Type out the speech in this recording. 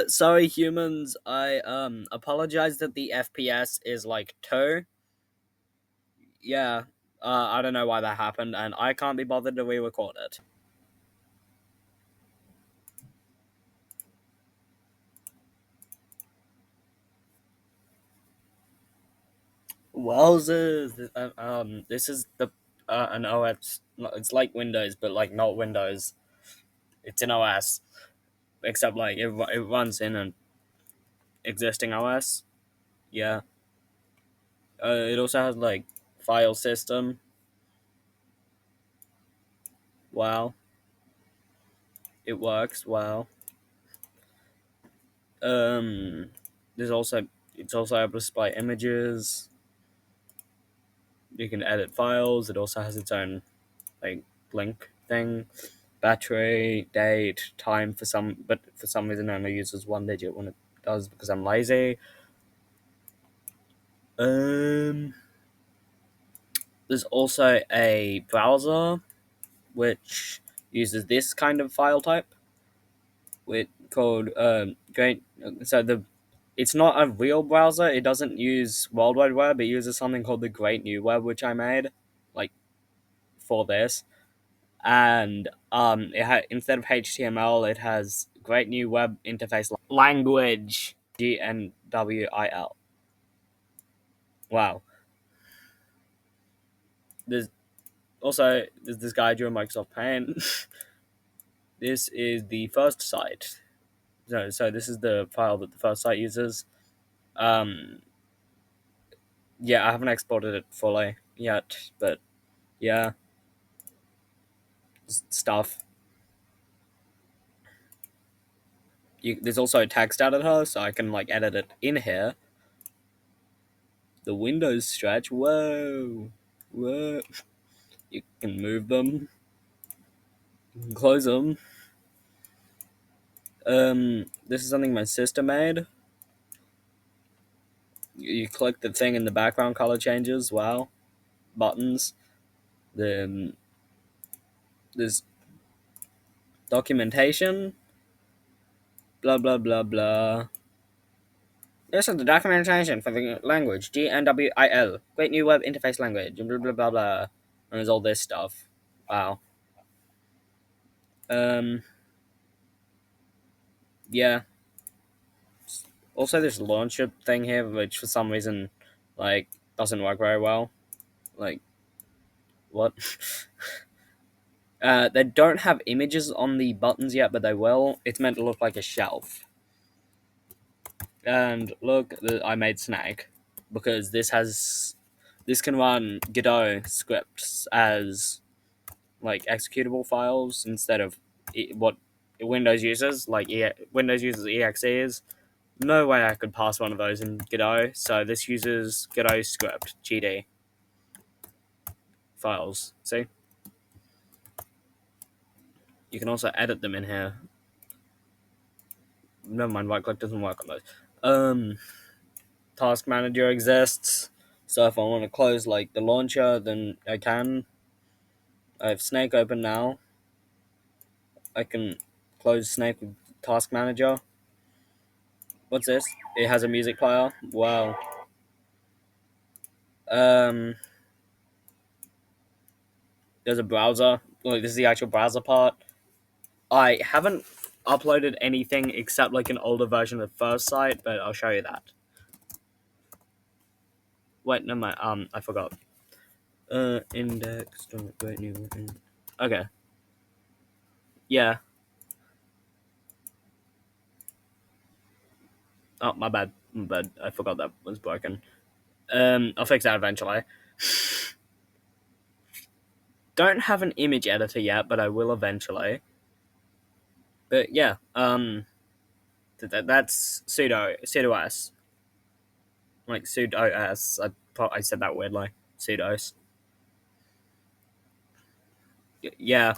Sorry humans, I apologize that the FPS is like 2. Yeah, I don't know why that happened, and I can't be bothered to re-record it. Wowzers! This is the an OS. It's like Windows, but like not Windows. It's an OS, except like it runs in an existing OS. Yeah. It also has like file system. Wow, it works. Wow. Um, there's also it's also able to display images. You can edit files. It also has its own like blink thing, battery, date, time for some, but for some reason it only uses 1 digit when it does because I'm lazy. Um, there's also a browser which uses this kind of file type, with called Great. So the it's not a real browser. It doesn't use World Wide Web. It uses something called the Great New Web, which I made like for this. And instead of HTML, it has Great New Web Interface Language GNWIL. Wow. There's there's this guy during Microsoft Paint. This is the first site. So this is the file that the first site uses. Um, yeah, I haven't exported it fully yet, but yeah, stuff. There's also a text editor, so I can like edit it in here. The windows stretch. Whoa, whoa. You can move them, you can close them. This is something my sister made. You click the thing and the background color changes. Wow, buttons. Then there's documentation. Blah blah blah blah. This is the documentation for the language GNWIL, Great New Web Interface Language. Blah blah blah blah. And there's all this stuff. Wow. Um. Yeah. Also, this launcher thing here, which for some reason, like, doesn't work very well. Like, what? They don't have images on the buttons yet, but they will. It's meant to look like a shelf. And look, I made Snake because this can run Godot scripts as like executable files instead of what Windows uses. Like Windows uses exes. No way I could pass one of those in Godot. So this uses Godot script GD files. See, you can also edit them in here. Never mind, right click doesn't work on those. Task manager exists. So if I want to close like the launcher, then I can. I have Snake open now. I can close Snake with task manager. What's this? It has a music player. Wow. Um, there's a browser. Look, this is the actual browser part. I haven't uploaded anything except like an older version of the first site, but I'll show you that. Wait, no, I forgot. Index. Wait, new. Okay. Yeah. Oh, my bad. My bad. I forgot that was broken. I'll fix that eventually. Don't have an image editor yet, but I will eventually. But yeah, that's pseudOS, like pseudOS. I said that weirdly. Pseudos. Yeah,